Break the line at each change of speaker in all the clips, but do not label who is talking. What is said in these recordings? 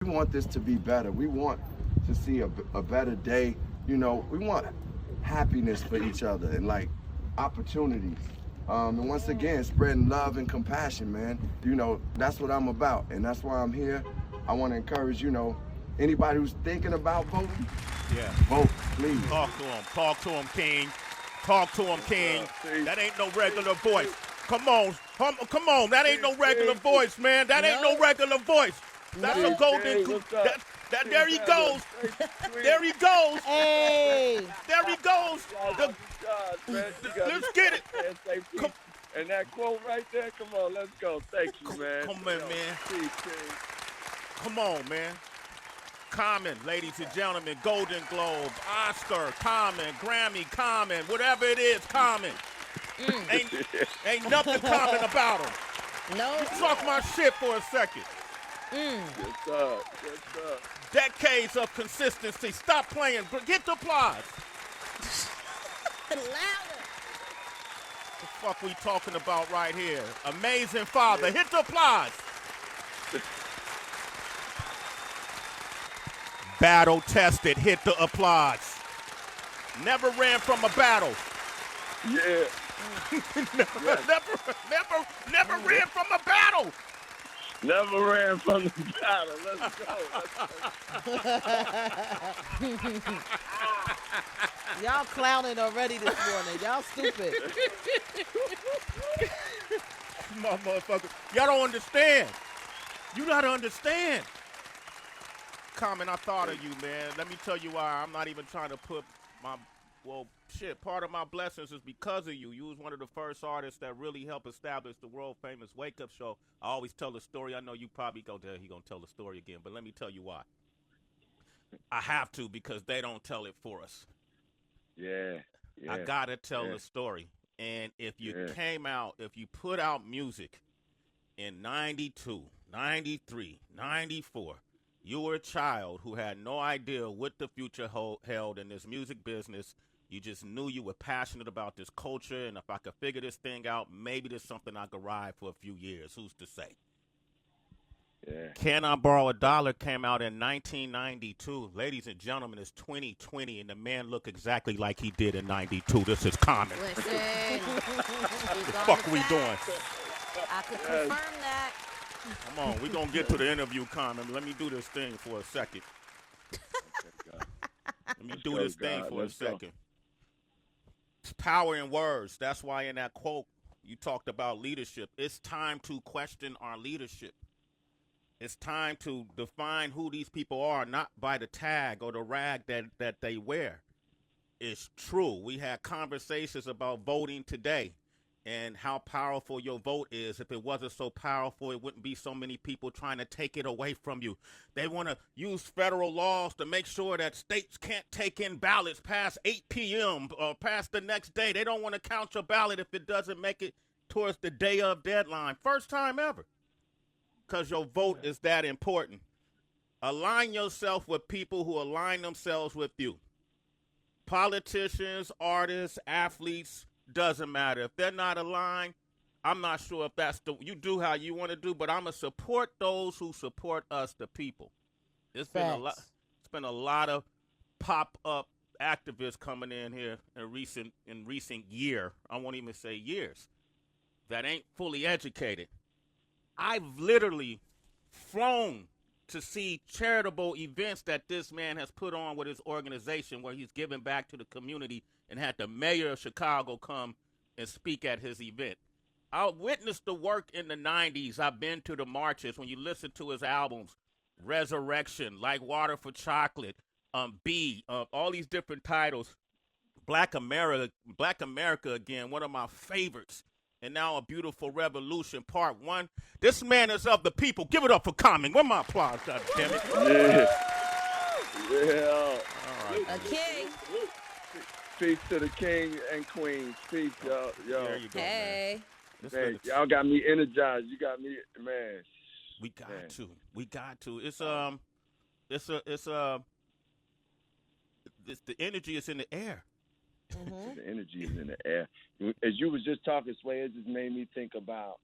We want this to be better. We want to see a better day. You know, we want happiness for each other and like opportunities. And once again, spreading love and compassion, man. You know, that's what I'm about, and that's why I'm here. I want to encourage, you know, anybody who's thinking about voting,
Yeah.
vote, please.
Talk to him. Talk to him, King. Talk to him, King. That ain't no regular voice. Come on. Come on. That ain't no regular voice, man. That ain't no regular voice. That's a golden. There he goes. There he goes.
Hey.
There he goes. Let's get it.
And that quote right there, come on, let's go. Thank you, man.
Come on, man. Come on, man. Common, ladies and gentlemen, Golden Globe, Oscar, Common, Grammy, Common, whatever it is, Common. Ain't nothing common about him.
No.
You talk my shit for a second.
Yes, sir. Yes, sir.
Decades of consistency. Stop playing. Get the applause.
Louder.
The fuck we talking about right here? Amazing father. Hit the applause. Battle tested. Hit the applause. Never ran from a battle.
Yeah.
Never ran from a battle.
Never ran from the battle. Let's go.
Y'all clowning already this morning. Y'all stupid.
Motherfucker. Y'all don't understand. You gotta understand. Common, I thought of you, man. Let me tell you why. I'm not even trying to put part of my blessings is because of you. You was one of the first artists that really helped establish the world famous Wake Up Show. I always tell the story. I know you probably go there. He gonna tell the story again, but let me tell you why. I have to because they don't tell it for us.
Yeah.
I gotta tell the story. And if you came out, if you put out music in 92, 93, 94, you were a child who had no idea what the future held in this music business. You just knew you were passionate about this culture, and if I could figure this thing out, maybe there's something I could ride for a few years. Who's to say?
Yeah.
Can I Borrow a Dollar came out in 1992. Ladies and gentlemen, it's 2020, and the man look exactly like he did in 92. This is Common.
Listen,
What the fuck we doing?
I could confirm that.
Come on, we're going to get to the interview, Common. Let me do this thing for a second. Let me do this thing for a second. It's power in words. That's why in that quote you talked about leadership. It's time to question our leadership. It's time to define who these people are, not by the tag or the rag that they wear. It's true. We had conversations about voting today and how powerful your vote is. If it wasn't so powerful, it wouldn't be so many people trying to take it away from you. They want to use federal laws to make sure that states can't take in ballots past 8 p.m. or past the next day. They don't want to count your ballot if it doesn't make it towards the day of deadline. First time ever. Because your vote is that important. Align yourself with people who align themselves with you. Politicians, artists, athletes, doesn't matter. If they're not aligned, I'm not sure if you do how you want to do, but I'm going to support those who support us, the people. It's been a lot of pop-up activists coming in here in recent year. I won't even say years. That ain't fully educated. I've literally flown to see charitable events that this man has put on with his organization where he's giving back to the community and had the mayor of Chicago come and speak at his event. I witnessed the work in the 90s. I've been to the marches. When you listen to his albums, Resurrection, Like Water for Chocolate, B, all these different titles. Black America again, one of my favorites. And now A Beautiful Revolution, Part 1. This man is of the people. Give it up for Common. Where my applause, God damn it.
Yeah.
All right.
A king.
Peace to the king and queen. Peace, y'all.
There you go,
Hey.
Man, y'all got me energized. You got me, man.
We got to. The energy is in the air.
The energy is in the air. As you was just talking, Sway, it just made me think about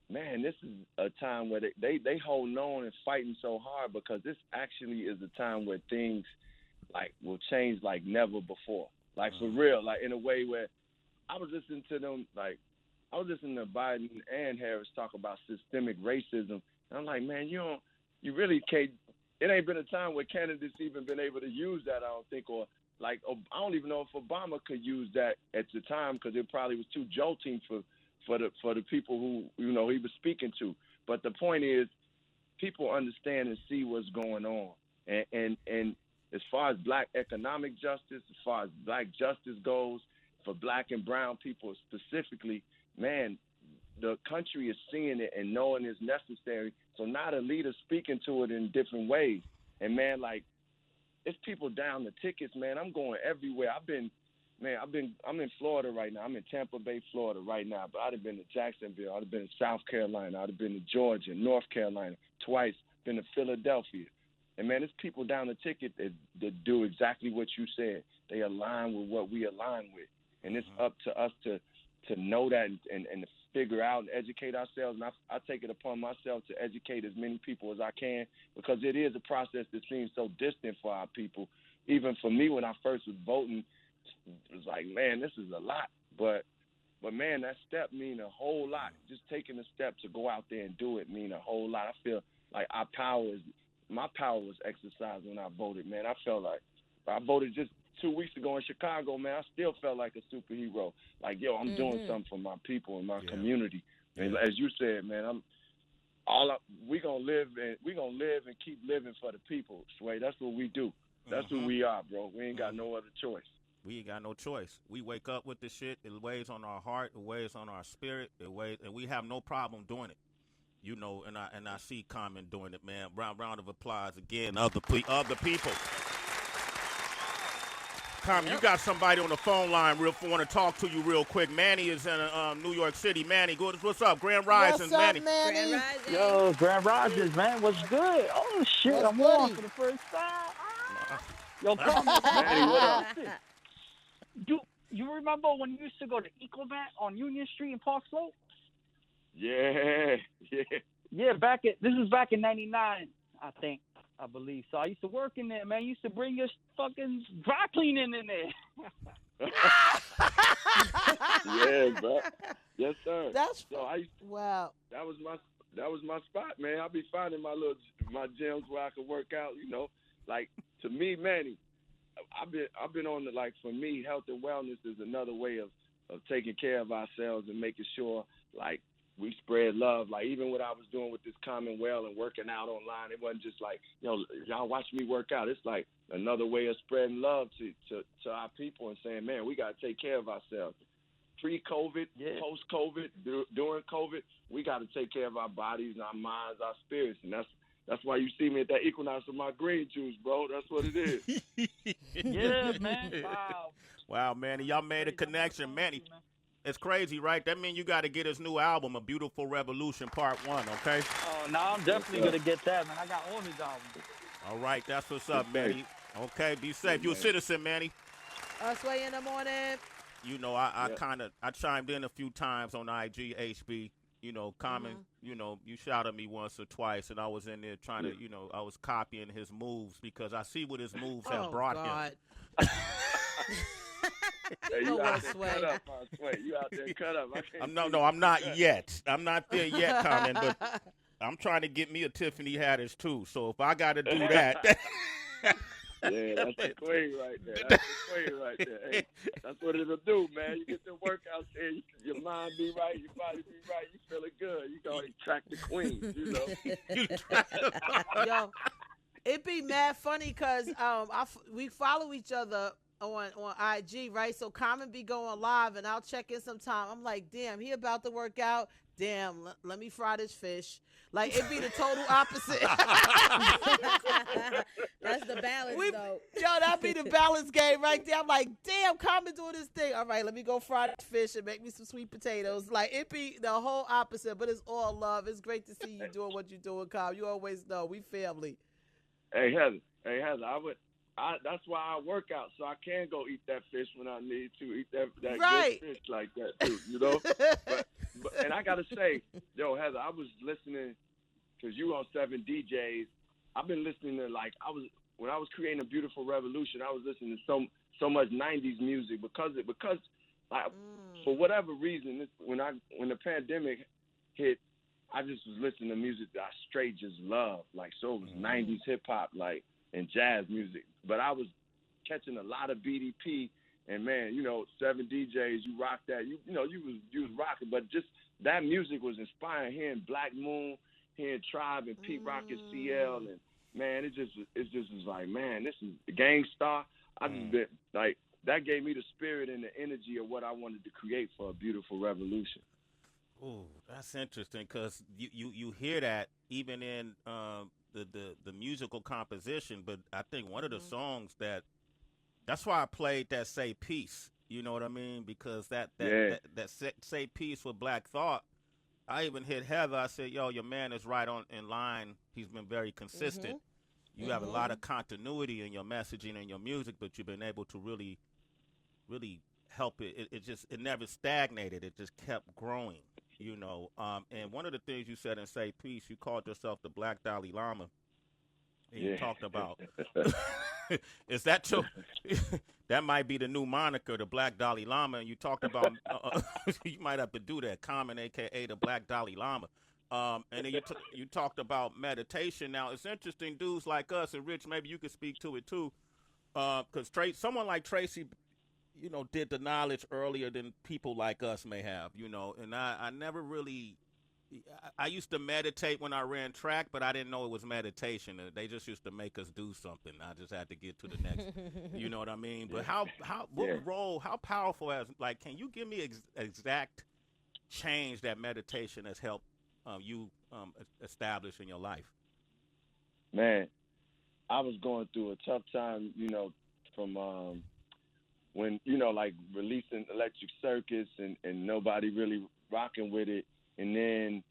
man, this is a time where they holding on and fighting so hard because this actually is a time where things like will change like never before. Like for real, like in a way where I was listening to them, like I was listening to Biden and Harris talk about systemic racism. And I'm like, man, you really can't. It ain't been a time where candidates even been able to use that, I don't think, or like I don't even know if Obama could use that at the time because it probably was too jolting for the people who he was speaking to. But the point is, people understand and see what's going on, and as far as black economic justice, as far as black justice goes, for black and brown people specifically, man, the country is seeing it and knowing it's necessary. So now the leaders speaking to it in different ways. And man, like, it's people down the tickets, man. I'm going everywhere. I'm in Florida right now. I'm in Tampa Bay, Florida right now. But I'd have been to Jacksonville. I'd have been to South Carolina. I'd have been to Georgia, North Carolina, twice. Been to Philadelphia. And man, there's people down the ticket that do exactly what you said. They align with what we align with. And it's up to us to know that and to figure out and educate ourselves. And I take it upon myself to educate as many people as I can because it is a process that seems so distant for our people. Even for me, when I first was voting, it was like, man, this is a lot. But man, that step mean a whole lot. Just taking a step to go out there and do it mean a whole lot. I feel like my power was exercised when I voted, man. I felt like I voted just 2 weeks ago in Chicago, man. I still felt like a superhero. Like, yo, I'm doing something for my people and my community. And as you said, man, we gonna live and keep living for the people, Sway. That's what we do. That's who we are, bro. We ain't got no other choice.
We ain't got no choice. We wake up with the shit. It weighs on our heart. It weighs on our spirit. And we have no problem doing it. You know, and I see Common doing it, man. Round of applause again of the people. Common, you got somebody on the phone line want to talk to you real quick. Manny is in New York City. Manny, what's up? Grand Rising, Manny.
Manny?
Grand Rising.
Yo, Grand Rising, man. What's good? Oh, shit,
What's
I'm on
goody?
for the first time. Yo, Common,
Manny, what up?
You remember when you used to go to Ecomat on Union Street in Park Slope?
Yeah.
Yeah, this was back in 99, I believe. So I used to work in there, man. You used to bring your fucking dry cleaning in there.
Yeah, bro. Yes, sir.
Wow.
That was my spot, man. I'll be finding my gyms where I can work out, Like, to me, Manny, I've been on the, like, for me, health and wellness is another way of taking care of ourselves and making sure, like, we spread love. Like, even what I was doing with this Commonwealth and working out online, it wasn't just like, y'all watch me work out. It's like another way of spreading love to our people and saying, man, we got to take care of ourselves. Pre-COVID, post-COVID, during COVID, we got to take care of our bodies, our minds, our spirits. And that's why you see me at that Equinox with my green juice, bro. That's what it is.
Yeah, man. Wow.
Wow, Manny, y'all made a connection. Manny, it's crazy, right? That means you got to get his new album, A Beautiful Revolution, Part 1, okay?
Oh, no, I'm definitely going to get that, man. I got all his albums.
All right, that's what's up, Manny. Okay, be safe. You a citizen, Manny.
Sway in the morning.
You know, I chimed in a few times on IG, HB. You know, Common, you shouted me once or twice, and I was in there trying to, I was copying his moves because I see what his moves have brought him.
Hey, you out there cut up, Sway. You out there cut up.
I'm not yet. I'm not there yet, Common, but I'm trying to get me a Tiffany Haddish, too. So if I got to do that.
Yeah, that's the queen right there. Hey, that's what it'll do, man. You get the workouts in, your mind be right, your body be right, you feeling good. You gonna attract the queen,
Yo, it be mad funny because we follow each other on IG, right? So Common be going live, and I'll check in sometime. I'm like, damn, he about to work out. Damn, let me fry this fish. Like, it be the total opposite.
That's the balance, though.
Yo, that be the balance game right there. I'm like, damn, Common doing this thing. All right, let me go fry this fish and make me some sweet potatoes. Like, it be the whole opposite, but it's all love. It's great to see you doing what you're doing, Common. You always know. We family.
Hey, Heather, that's why I work out, so I can go eat that fish when I need to. Eat that
right.
good fish like that, too, and I gotta say, yo, Heather, I was listening because you on 7 DJs. I've been listening to when I was creating A Beautiful Revolution, I was listening to so much '90s music because for whatever reason, when the pandemic hit, I just was listening to music that I straight just loved. Like, so it was '90s hip hop, like, and jazz music. But I was catching a lot of BDP, and man, 7 DJs, you rock that. You was rocking, but just that music was inspiring. Hearing Black Moon, hearing Tribe and Pete Rock and CL, and man, it just was like, man, this is Gangstar. I just been like, that gave me the spirit and the energy of what I wanted to create for A Beautiful Revolution.
Ooh, that's interesting because you hear that even in the musical composition, but I think one of the songs that's why I played that Say Peace. You know what I mean? Because that Say Peace with Black Thought. I even hit Heather. I said, yo, your man is right on in line. He's been very consistent. You have a lot of continuity in your messaging and your music, but you've been able to really, really help it. It never stagnated. It just kept growing, And one of the things you said in Say Peace, you called yourself the Black Dalai Lama. And you talked about, is that your, that might be the new moniker, the Black Dalai Lama. And you talked about, you might have to do that, Common, a.k.a. the Black Dalai Lama. And then you talked about meditation. Now, it's interesting, dudes like us, and Rich, maybe you could speak to it too, because someone like Tracy, did the knowledge earlier than people like us may have, and I never really, I used to meditate when I ran track, but I didn't know it was meditation. They just used to make us do something. I just had to get to the next, you know what I mean? But how powerful can you give me exact change that meditation has helped you establish in your life?
Man, I was going through a tough time, from when, like releasing Electric Circus and nobody really rocking with it. And then,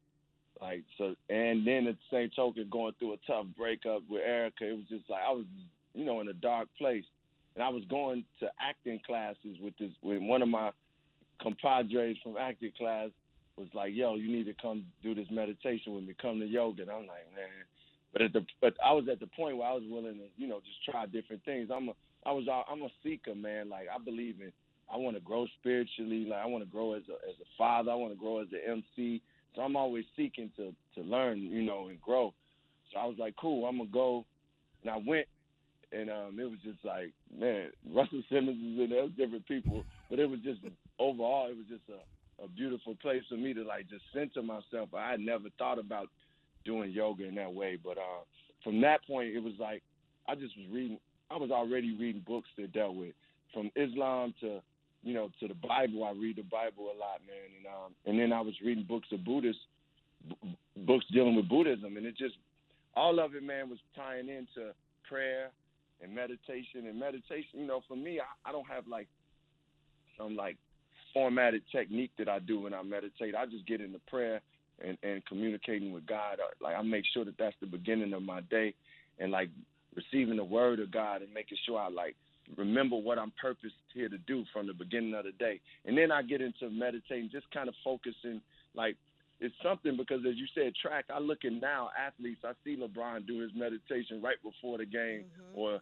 and then at the same token, going through a tough breakup with Erica. It was just like I was, in a dark place. And I was going to acting classes with one of my compadres from acting class was like, yo, you need to come do this meditation with me, come to yoga. And I'm like, man. But I was at the point where I was willing to, just try different things. I'm a seeker, man. Like, I want to grow spiritually. Like, I want to grow as a father. I want to grow as an MC. So I'm always seeking to learn, and grow. So I was like, cool, I'm going to go. And I went, and it was just like, man, Russell Simmons was in there. It was different people. But it was just, overall, it was just a beautiful place for me to, like, just center myself. I had never thought about doing yoga in that way. But from that point, it was like I just was reading. I was already reading books that dealt with, from Islam to the Bible. I read the Bible a lot, man. And then I was reading books of books dealing with Buddhism. And it just, all of it, man, was tying into prayer and meditation. And meditation, for me, I don't have, like, some, like, formatted technique that I do when I meditate. I just get into prayer and communicating with God. Like, I make sure that that's the beginning of my day, and, like, receiving the word of God and making sure I, like, remember what I'm purposed here to do from the beginning of the day. And then I get into meditating, just kind of focusing, like, it's something, because as you said, track, I look at now athletes, I see LeBron do his meditation right before the game, or,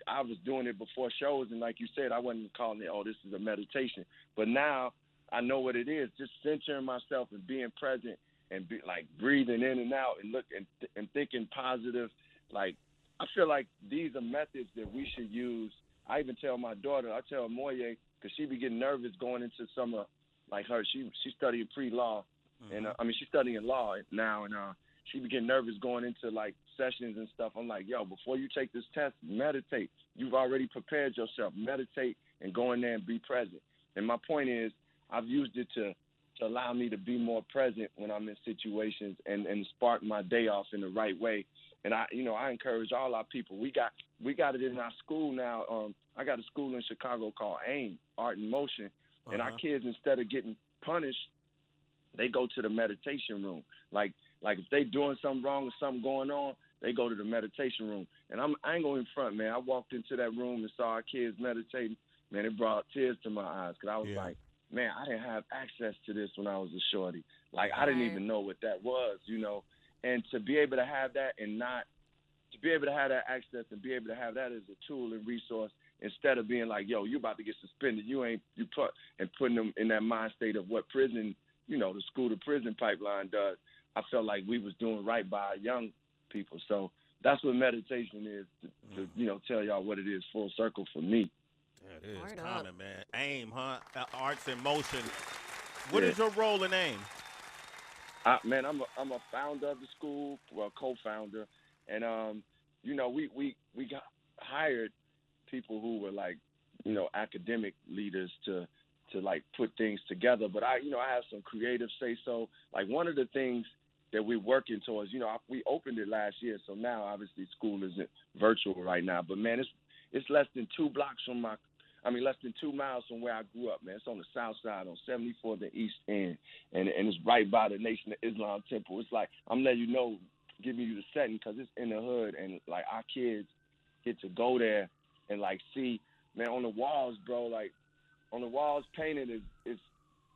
I was doing it before shows, and like you said, I wasn't calling it, oh, this is a meditation. But now I know what it is, just centering myself and being present and breathing in and out and and thinking positive. Like, I feel like these are methods that we should use. I even tell my daughter, I tell Moye, because she be getting nervous going into some of, like, her, she's studying pre-law, and she's studying law now, and she be getting nervous going into, like, sessions and stuff. I'm like, yo, before you take this test, meditate. You've already prepared yourself. Meditate and go in there and be present. And my point is, I've used it to allow me to be more present when I'm in situations and spark my day off in the right way. And I encourage all our people. We got it in our school now. I got a school in Chicago called AIM, Art in Motion, and our kids, instead of getting punished, they go to the meditation room. Like if they doing something wrong or something going on, they go to the meditation room. And I ain't going in front, man. I walked into that room and saw our kids meditating. Man, it brought tears to my eyes, because I was like, man, I didn't have access to this when I was a shorty. Like, I didn't even know what that was, you know. And to be able to have that and not, to be able to have that access and be able to have that as a tool and resource instead of being like, yo, you about to get suspended. Putting them in that mind state of what prison, you know, the school to prison pipeline does. I felt like we was doing right by our young people. So that's what meditation is, to you know, tell y'all what it is full circle for me.
Yeah, it is common, man. AIM, huh? Arts in Motion. What is your role in AIM?
Man, I'm a founder of the school, well, co-founder, and you know, we got hired people who were like, you know, academic leaders to like put things together. But I have some creative say so. Like, one of the things that we're working towards, you know, we opened it last year, so now obviously school isn't virtual right now. But man, it's less than 2 miles from where I grew up, man. It's on the south side on 74th and East End, and it's right by the Nation of Islam Temple. It's like, I'm letting you know, giving you the setting, because it's in the hood, and like our kids get to go there and like see, man, on the walls, bro, like on the walls painted is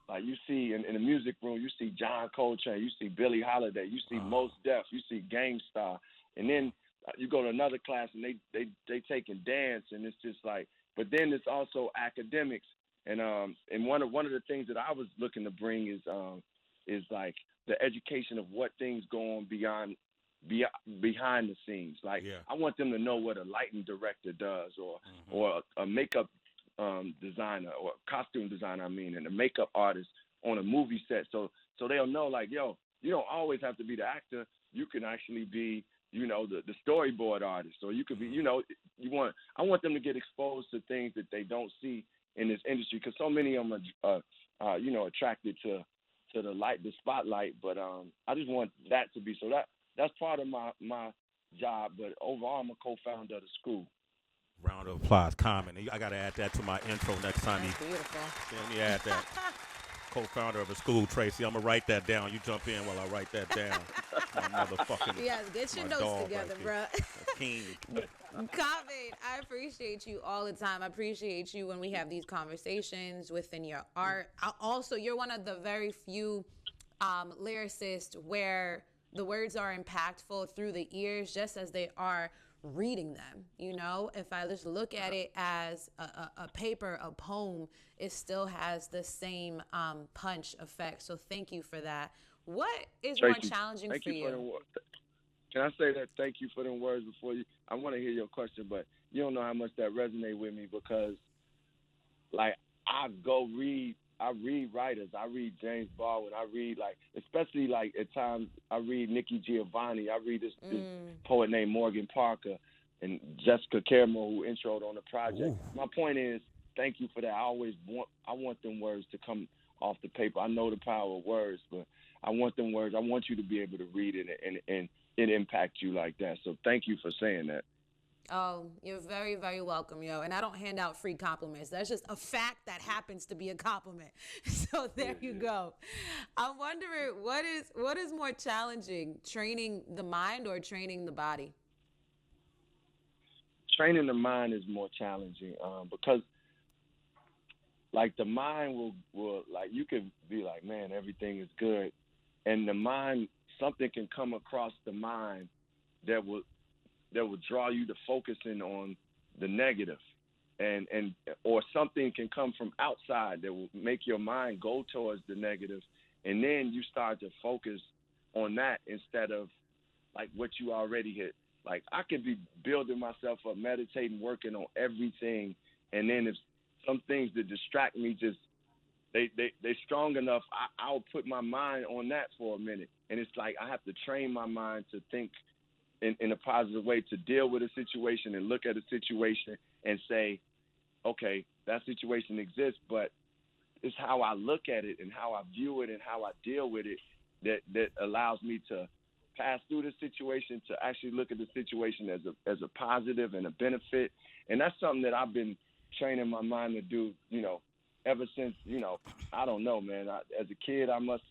like, you see in the music room, you see John Coltrane, you see Billie Holiday, you see Mos Def, you see Gang Starr, and then you go to another class and they taking dance, and it's just like, but then it's also academics, and one of the things that I was looking to bring is like the education of what things go on behind the scenes. Like, I want them to know what a lighting director does, or a makeup designer, or costume designer, and a makeup artist on a movie set. So they'll know, like, yo, you don't always have to be the actor. You can actually be, you know, the storyboard artist, or you could be, you know, I want them to get exposed to things that they don't see in this industry, because so many of them are, you know, attracted to the spotlight. But I just want that to be, so that's part of my job. But overall, I'm a co-founder of the school.
Round of applause, Common. I got to add that to my intro next time.
That's beautiful.
Yeah, let me add that. Co-founder of a school, Tracy. I'm going to write that down. You jump in while I write that down. My motherfucking
Yes, get your notes together,
right,
bro. Kevin, I appreciate you all the time. I appreciate you when we have these conversations within your art. Also, you're one of the very few lyricists where the words are impactful through the ears just as they are reading them. You know, if I just look at it as a paper, a poem, it still has the same punch effect. So thank you for that. What is
Tracy,
more challenging for you?
Can I say that? Thank you for them words before you. I want to hear your question, but you don't know how much that resonates with me, because, like, I read writers. I read James Baldwin. I read, like, especially, like, at times I read Nikki Giovanni. I read this poet named Morgan Parker and Jessica Caramel, who introed on the project. Ooh. My point is, thank you for that. I want them words to come off the paper. I know the power of words, but I want them words. I want you to be able to read it and it impact you like that. So thank you for saying that.
Oh, you're very, very welcome, yo. And I don't hand out free compliments. That's just a fact that happens to be a compliment. So there you go. I'm wondering, what is more challenging, training the mind or training the body?
Training the mind is more challenging, because, like, the mind will like, you can be like, man, everything is good, and the mind, something can come across the mind that will draw you to focusing on the negative, and or something can come from outside that will make your mind go towards the negative, and then you start to focus on that instead of like what you already hit. Like, I could be building myself up, meditating, working on everything, and then if some things that distract me, just they strong enough, I'll put my mind on that for a minute, and it's like I have to train my mind to think in a positive way, to deal with a situation and look at a situation and say, okay, that situation exists, but it's how I look at it and how I view it and how I deal with it that allows me to pass through the situation, to actually look at the situation as a positive and a benefit. And that's something that I've been training my mind to do, you know, ever since, you know, I don't know, man. As a kid, I must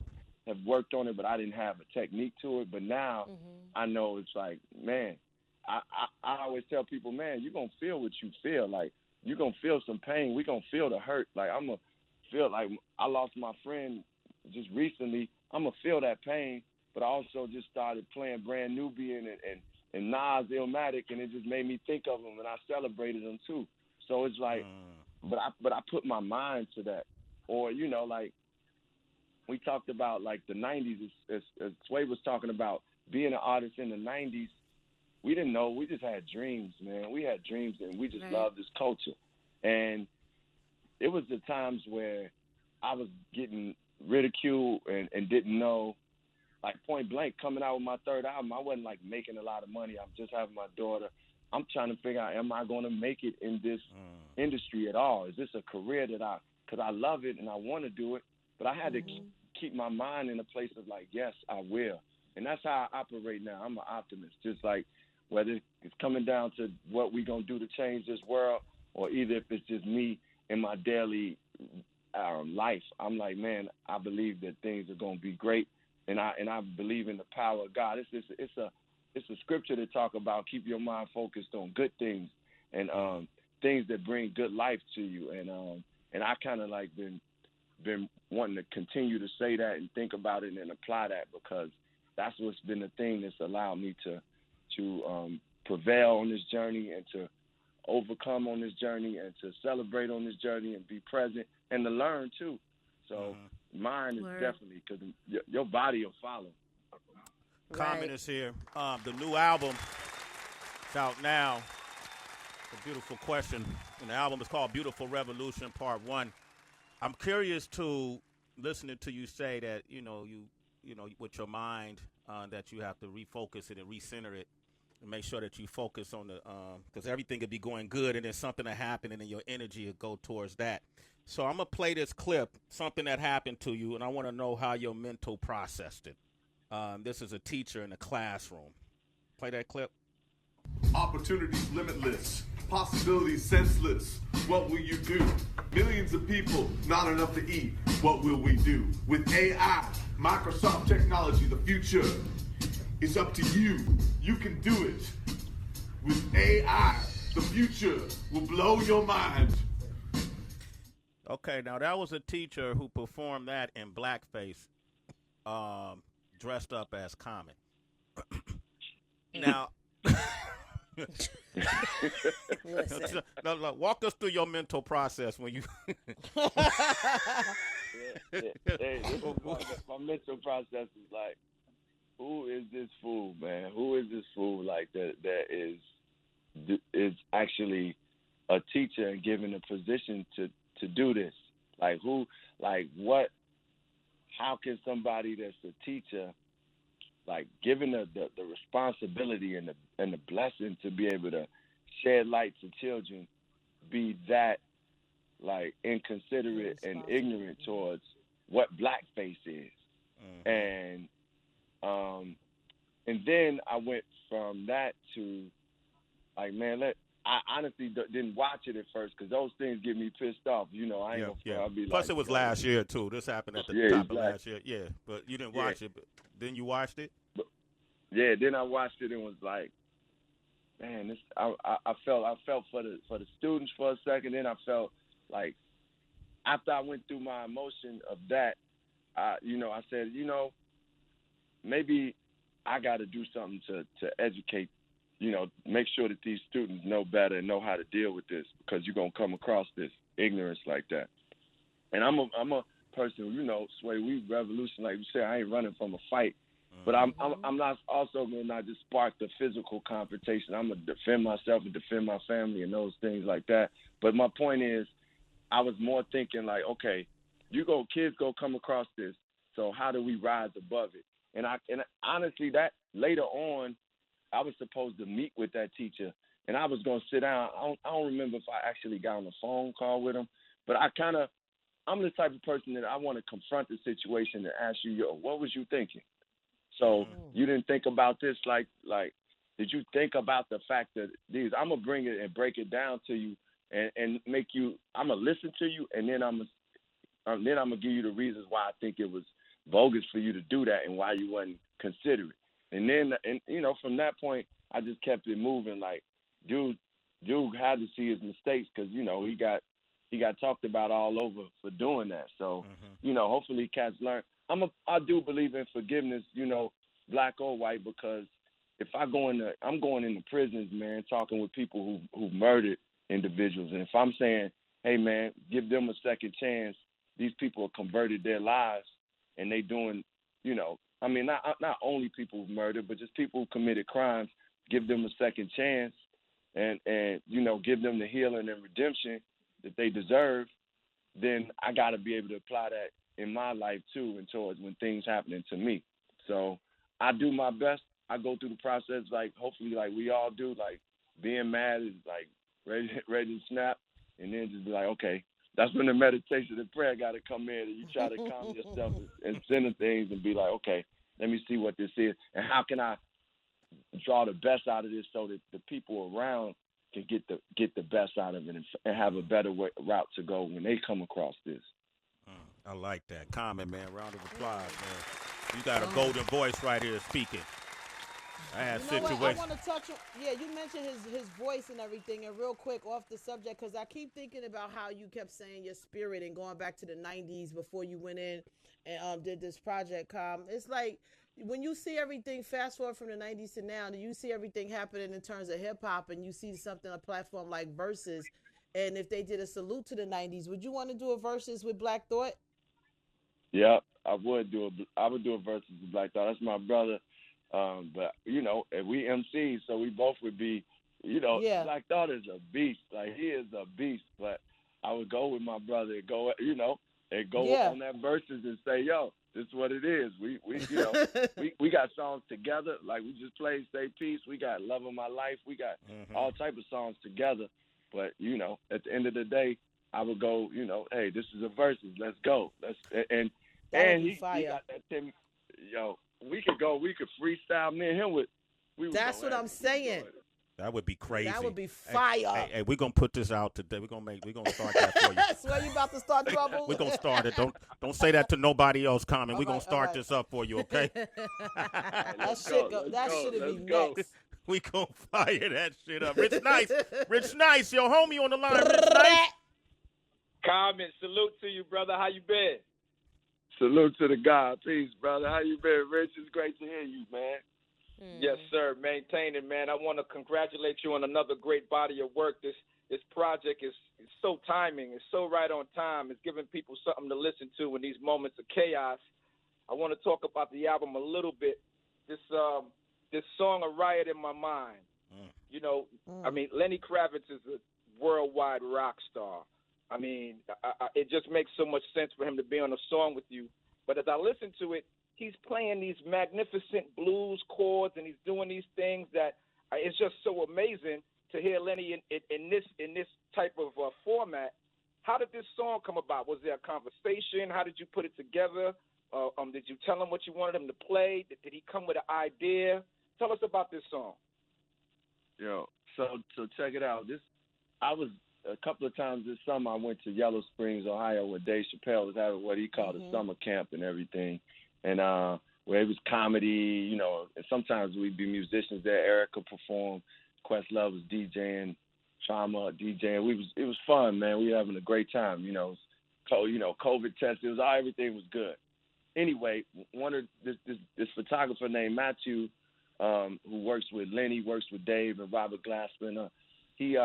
have worked on it, but I didn't have a technique to it. But now I know it's like, man, I always tell people, man, you're going to feel what you feel. Like, you're going to feel some pain. We're going to feel the hurt. Like, I'm going to feel like I lost my friend just recently. I'm going to feel that pain, but I also just started playing Brand Nubian and Nas Illmatic, and it just made me think of him, and I celebrated him too. So it's like, but I put my mind to that. Or, you know, like we talked about like the 90s, as Sway was talking about being an artist in the 90s. We didn't know. We just had dreams, man. We had dreams, and we just loved this culture. And it was the times where I was getting ridiculed and didn't know. Like Point Blank, coming out with my third album, I wasn't like making a lot of money. I'm just having my daughter. I'm trying to figure out, am I going to make it in this industry at all? Is this a career that because I love it and I want to do it, but I had to keep my mind in a place of like, yes, I will. And that's how I operate now. I'm an optimist. Just like whether it's coming down to what we going to do to change this world, or either if it's just me in my daily life, I'm like, man, I believe that things are going to be great. And I believe in the power of God. It's a scripture to talk about keep your mind focused on good things and things that bring good life to you. And I kind of like been wanting to continue to say that and think about it and apply that, because that's what's been the thing that's allowed me to prevail on this journey and to overcome on this journey and to celebrate on this journey and be present and to learn too. So mine is definitely, because your body will follow.
Comment is here. The new album is out now. A beautiful question. And the album is called Beautiful Revolution Part 1. I'm curious to listening to you say that, you know, with your mind, that you have to refocus it and recenter it and make sure that you focus on the, because everything could be going good and then something will happen and then your energy will go towards that. So I'm going to play this clip, something that happened to you, and I want to know how your mental processed it. This is a teacher in a classroom. Play that clip.
Opportunities limitless, possibilities senseless. What will you do? Millions of people, not enough to eat. What will we do? With AI, Microsoft technology, the future is up to you. You can do it. With AI, the future will blow your mind.
Okay, now that was a teacher who performed that in blackface, dressed up as Common. Now, no, walk us through your mental process when you.
Hey, my mental process is like, who is this fool, man? Who is this fool like that is actually a teacher and given a position to do this? Like who? Like what? How can somebody that's a teacher, like given the responsibility and the blessing to be able to shed light to children, be that like inconsiderate and ignorant towards what blackface is? And then I went from that to like, man, I honestly didn't watch it at first because those things get me pissed off. You know, I ain't gonna. I'll be
Plus,
like,
it was last year too. This happened at the top of last year. Yeah, but you didn't watch it. But then you watched it.
Yeah, then I watched it and was like, man, this. I felt for the students for a second. Then I felt like after I went through my emotion of that, I said, maybe I got to do something to educate. Make sure that these students know better and know how to deal with this, because you're gonna come across this ignorance like that. And I'm a person, Sway, we revolution, like you said. I ain't running from a fight, but I'm not also gonna not just spark the physical confrontation. I'm gonna defend myself and defend my family and those things like that. But my point is, I was more thinking like, okay, kids go come across this, so how do we rise above it? And honestly, that later on, I was supposed to meet with that teacher, and I was going to sit down. I don't remember if I actually got on a phone call with him, but I'm the type of person that I want to confront the situation and ask you, what was you thinking? So you didn't think about this, like, did you think about the fact that I'm going to bring it and break it down to you and make you, I'm going to listen to you, and then I'm going to give you the reasons why I think it was bogus for you to do that and why you wasn't considerate. And then, from that point, I just kept it moving. Like, dude had to see his mistakes because, he got he got talked about all over for doing that. So, hopefully cats learn. I do believe in forgiveness, black or white, because if I'm going into prisons, man, talking with people who murdered individuals, and if I'm saying, hey, man, give them a second chance, these people have converted their lives, and they doing, not only people who murdered, but just people who committed crimes, give them a second chance, and give them the healing and redemption that they deserve, then I got to be able to apply that in my life too, and towards when things happening to me. So I do my best. I go through the process hopefully we all do, being mad is ready to snap, and then just be like, okay, that's when the meditation and prayer got to come in, and you try to calm yourself and center things and be like, okay, let me see what this is, and how can I draw the best out of this so that the people around can get the best out of it and have a better route to go when they come across this.
I like that comment, man. Round of applause, man. You got a golden voice right here speaking. I had situations.
I want to touch on, you mentioned his voice and everything, and real quick off the subject, because I keep thinking about how you kept saying your spirit and going back to the 90s before you went in and did this project. It's like, when you see everything, fast forward from the 90s to now, you see everything happening in terms of hip-hop, and you see something, a platform like Verzuz, and if they did a salute to the 90s, would you want to do a Verzuz with Black Thought?
Yeah, I would do a Verzuz with Black Thought. That's my brother. But, and we MCs, so we both would be, Black Thought is a beast. Like, he is a beast. But I would go with my brother and go, on that Verzuz and say, yo, this is what it is. We got songs together. Like, we just played Say Peace. We got Love of My Life. We got all type of songs together. But, at the end of the day, I would go, hey, this is a Verzuz. Let's go. And he got that Timmy. We could freestyle. Me and him
That's what I'm saying.
That would be crazy.
That would be fire.
Hey, we're gonna put this out today. We're gonna start that for you.
I swear you about to start trouble.
We're gonna start it. Don't say that to nobody else, Common. We're gonna start this up for you, okay?
That shit would be next.
We gonna fire that shit up. Rich Nice, your homie on the line. Rich Nice.
Common, salute to you, brother. How you been?
Salute to the God. Peace, brother. How you been, Rich? It's great to hear you, man.
Yes, sir. Maintain it, man. I want to congratulate you on another great body of work. This project is so timing. It's so right on time. It's giving people something to listen to in these moments of chaos. I want to talk about the album a little bit. This song, A Riot in My Mind. I mean, Lenny Kravitz is a worldwide rock star. I mean, it just makes so much sense for him to be on a song with you. But as I listen to it, he's playing these magnificent blues chords, and he's doing these things that it's just so amazing to hear Lenny in this type of format. How did this song come about? Was there a conversation? How did you put it together? Did you tell him what you wanted him to play? Did he come with an idea? Tell us about this song.
So check it out. I was a couple of times this summer. I went to Yellow Springs, Ohio, where Dave Chappelle was having what he called a summer camp and everything. And where it was comedy, and sometimes we'd be musicians there. Erica performed, Questlove was DJing, Trauma DJing. It was fun, man. We were having a great time. COVID test. Everything was good. Anyway, one of this photographer named Matthew, who works with Lenny, works with Dave and Robert Glassman. He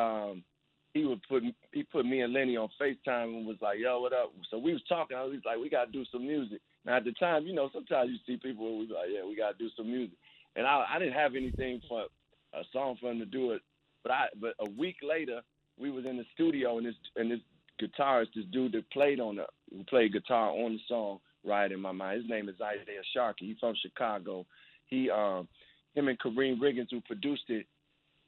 put me and Lenny on FaceTime and was like, yo, what up? So we was talking. I was like, we got to do some music. Now, at the time, sometimes you see people and we like, yeah, we got to do some music. And I didn't have anything for a song for him to do it. But a week later, we was in the studio, and this guitarist, this dude that who played guitar on the song Riot in My Mind, his name is Isaiah Sharkey. He's from Chicago. Him and Kareem Riggins, who produced it,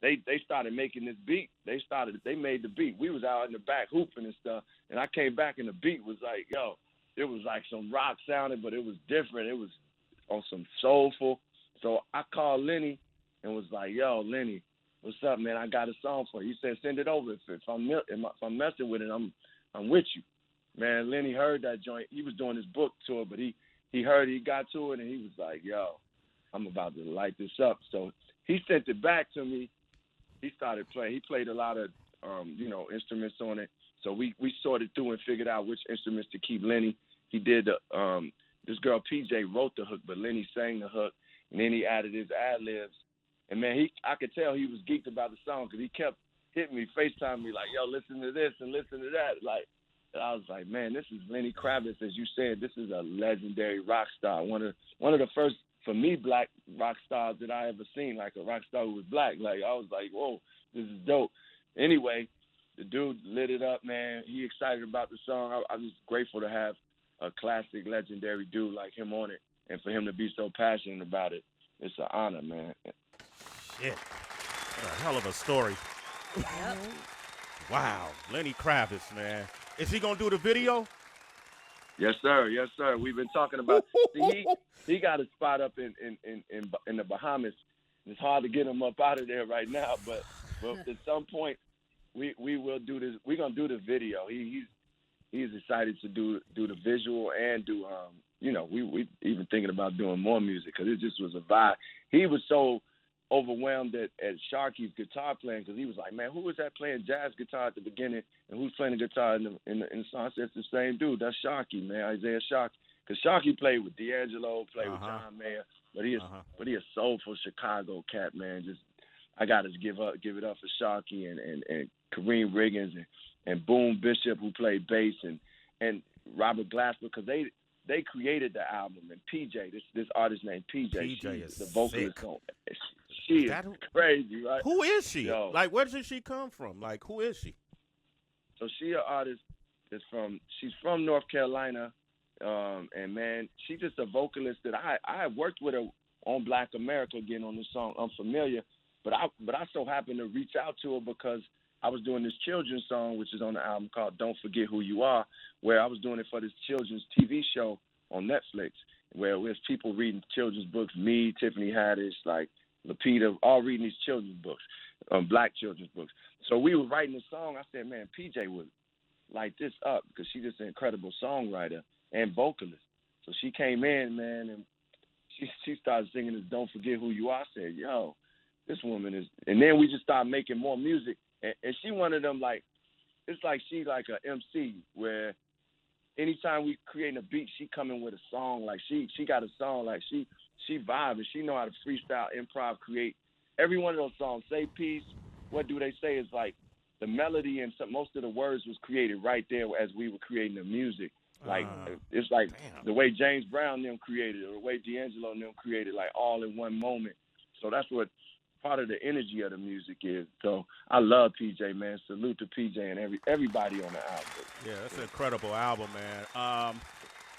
they started making this beat. They made the beat. We was out in the back hooping and stuff, and I came back and the beat was like, yo, it was like some rock sounding, but it was different. It was on some soulful. So I called Lenny and was like, yo, Lenny, what's up, man? I got a song for you. He said, send it over. If I'm messing with it, I'm with you. Man, Lenny heard that joint. He was doing his book tour, but he heard it, he got to it, and he was like, yo, I'm about to light this up. So he sent it back to me. He started playing. He played a lot of, instruments on it. So we sorted through and figured out which instruments to keep Lenny. He did this girl PJ wrote the hook, but Lenny sang the hook, and then he added his ad-libs. And, man, I could tell he was geeked about the song because he kept hitting me, FaceTime me, like, yo, listen to this and listen to that. Like, I was like, man, this is Lenny Kravitz. As you said, this is a legendary rock star. One of the first, for me, black rock stars that I ever seen, like a rock star who was black. Like, I was like, whoa, this is dope. Anyway, the dude lit it up, man. He excited about the song. I'm just grateful to have a classic, legendary dude like him on it, and for him to be so passionate about it. It's an honor, man.
Shit. What a hell of a story.
Yep.
Wow. Lenny Kravitz, man. Is he going to do the video?
Yes, sir. Yes, sir. We've been talking about. See, he got a spot up in the Bahamas. It's hard to get him up out of there right now, but at some point we will do this. We're gonna do the video. He's excited to do the visual and do we even thinking about doing more music because it just was a vibe. He was so overwhelmed at Sharky's guitar playing because he was like, man, who was that playing jazz guitar at the beginning and who's playing the guitar in the song? I said, it's the same dude. That's Sharky, man, Isaiah Sharky. Because Sharky played with D'Angelo, played with John Mayer, but he a soulful Chicago cat, man. Just I got to give it up for Sharky and Kareem Riggins and Boone Bishop who played bass and Robert Glasper because they created the album. And PJ, this artist named PJ,
PJ is
the vocalist
sick.
On it. She is crazy, right?
Who is she?
Yo.
Like, where did she come from? Like, who is she?
So she an artist she's from North Carolina, and man, she's just a vocalist that I worked with her on Black America again on the song Unfamiliar, but I so happened to reach out to her because I was doing this children's song, which is on the album called Don't Forget Who You Are, where I was doing it for this children's TV show on Netflix, where there's people reading children's books, me, Tiffany Haddish, like Lapita, all reading these children's books, black children's books. So we were writing the song. I said, man, PJ would light this up because she's just an incredible songwriter and vocalist. So she came in, man, and she started singing this Don't Forget Who You Are. I said, yo, this woman is – and then we just started making more music. And she one of them, like, it's like she like a MC where anytime we creating a beat, she coming with a song. Like, she got a song. Like, she vibe and she know how to freestyle, improv, create. Every one of those songs, Say Peace, What Do They Say is like the melody and most of the words was created right there as we were creating the music. Like, it's like the way James Brown them created it or the way D'Angelo and them created, like all in one moment. So that's what part of the energy of the music is. So I love PJ, man. Salute to PJ and everybody on the album.
Yeah, that's an incredible album, man.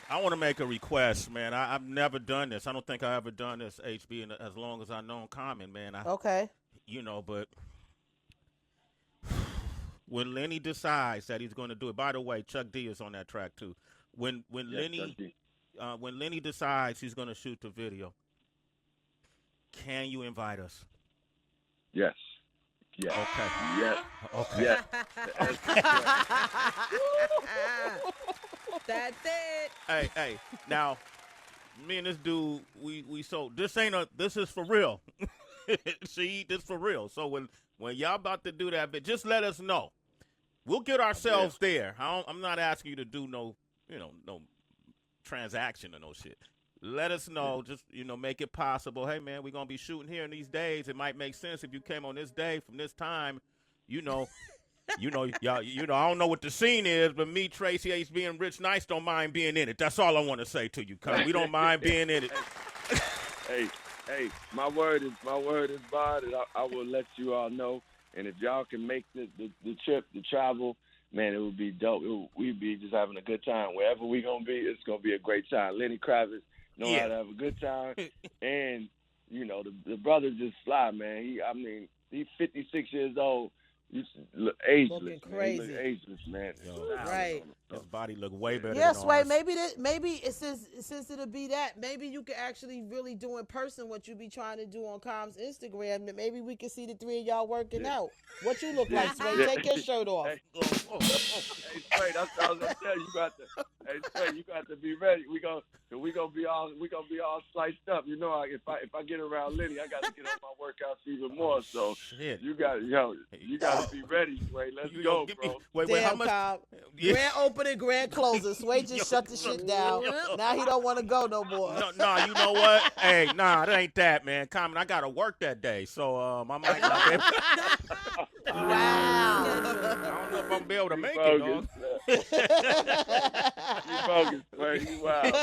I want to make a request, man. I've never done this. I don't think I've ever done this, HB, as long as I've known Common, man.
Okay.
You know, but when Lenny decides that he's going to do it, by the way, Chuck D is on that track too. When Lenny decides he's going to shoot the video, can you invite us?
Yes. Yeah.
Okay.
Yeah.
Okay.
Yeah.
That's it.
Hey. Now, me and this dude, we so this is for real. See, this for real. So when y'all about to do that, but just let us know. We'll get ourselves there. I'm not asking you to do no transaction or no shit. Let us know. Just, make it possible. Hey, man, we're going to be shooting here in these days. It might make sense if you came on this day from this time, y'all, I don't know what the scene is, but me, Tracy H. being Rich Nice don't mind being in it. That's all I want to say to you, cuz we don't mind being in it.
Hey, my word is bond, and I will let you all know. And if y'all can make the trip, the travel, man, it would be dope. We'd be just having a good time. Wherever we're going to be, it's going to be a great time. Lenny Kravitz know how to have a good time. And, the brother just fly, man. He's 56 years old. He's ageless.
Looking crazy.
Man. He look ageless, man.
Right.
His body look way better
Yeah,
than
Sway,
ours.
maybe since it'll be that, maybe you can actually really do in person what you be trying to do on Com's Instagram. That maybe we can see the three of y'all working out. What you look like, Sway? Take your shirt off.
Hey, Sway, that's what I was gonna tell you. Sway, you got to be ready. We gonna be all sliced up. If I get around Lenny, I got to get on my workouts even more. So you got gotta be ready, Sway. Let's go, bro.
Wait,
Damn,
how much?
Cobb.
Yeah.
Grand opening, grand closing. Sway just shut the shit down. Now he don't want to go no more.
No, you know what? Hey, nah, it ain't that, man. Common, I gotta work that day, so I might not be able.
Wow.
I don't know if I'm gonna be able to make
bogus,
it,
You bogus, Sway. You wild.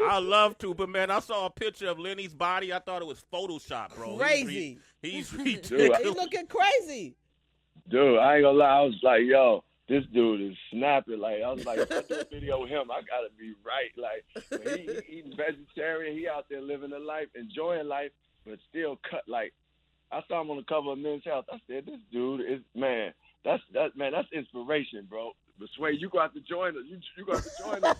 I love to, but man, I saw a picture of Lenny's body. I thought it was Photoshop, bro.
Crazy.
He's
Dude,
ridiculous.
He looking crazy.
Dude, I ain't gonna lie. I was like, yo, this dude is snapping. Like, I was like, if I do a video with him, I gotta be right. Like, when he eating vegetarian. He out there living a life, enjoying life, but still cut. Like, I saw him on the cover of Men's Health. I said, this dude is, man, that's inspiration, bro. But Sway, you got to join us. You got to join us.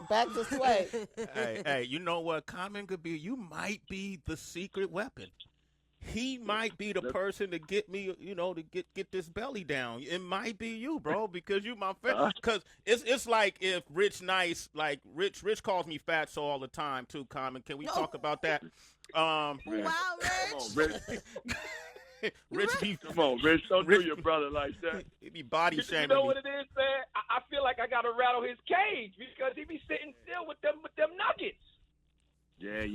Back to Sway.
Hey, you know what? Common could be. You might be the secret weapon. He might be the person to get me, to get this belly down. It might be you, bro, because you my friend. Because it's like if Rich Rich calls me fatso all the time too. Common, can we talk about that?
Wow, Rich.
Rich be,
come on, Rich, don't do your brother like that.
He be body shaming.
You know what it is, man? I feel like I gotta rattle his cage because he be sitting still with them nuggets.
Yeah.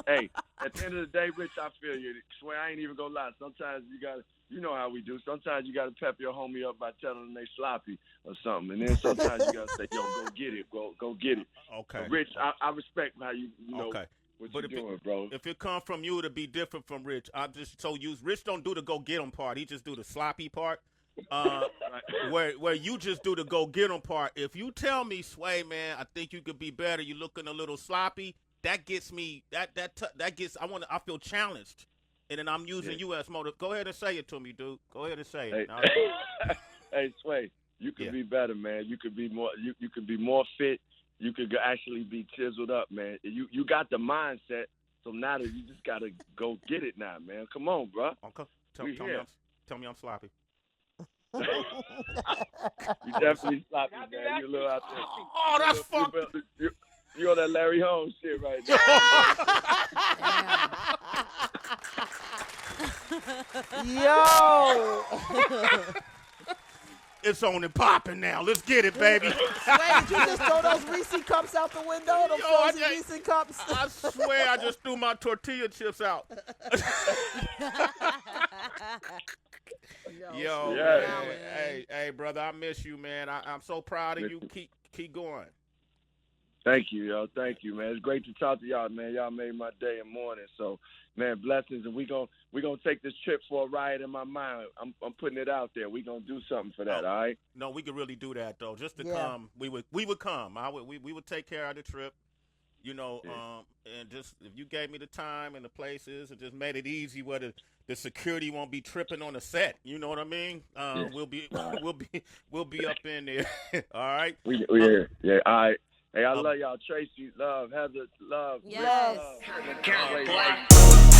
Hey, at the end of the day, Rich, I feel you. Swear, I ain't even gonna lie. Sometimes you know how we do. Sometimes you gotta pep your homie up by telling them they sloppy or something, and then sometimes you gotta say, "Yo, go get it, go get it."
Okay.
But Rich, I respect how you know.
Okay.
What
But
you doing, bro?
If it come from you, it'll be different from Rich. I just so use Rich don't do the go get 'em part. He just do the sloppy part. Where you just do the go get 'em part. If you tell me, Sway, man, I think you could be better. You looking a little sloppy. That gets me. That gets. I feel challenged, and then I'm using you as motive. Go ahead and say it to me, dude. Go ahead and say it.
Hey, Sway, you could be better, man. You could be more. You could be more fit. You could actually be chiseled up, man. You got the mindset, so now that you just gotta go get it now, man. Come on, bro.
Okay. Tell me I'm sloppy.
You definitely sloppy, man. You a little out there.
Oh, that's fucked.
You on that Larry Holmes shit right
Yo.
It's on and popping now. Let's get it, baby.
Sway, did you just throw those Reese cups out the window? Those frozen Reese cups?
I swear I just threw my tortilla chips out. Yo, man. Hey, brother, I miss you, man. I'm so proud of you. Keep going.
Thank you, yo. Thank you, man. It's great to talk to y'all, man. Y'all made my day and morning. So, man, blessings, and we gonna take this trip for a ride in my mind. I'm putting it out there. We gonna do something for that, all right?
No, we could really do that though. Just to come, we would come. We would take care of the trip, and just if you gave me the time and the places and just made it easy where the security won't be tripping on the set. You know what I mean? We'll be up in there. All right.
We here. Yeah. All right. Hey, I love y'all. Tracy, love. Heather, love.
Yes.
Love.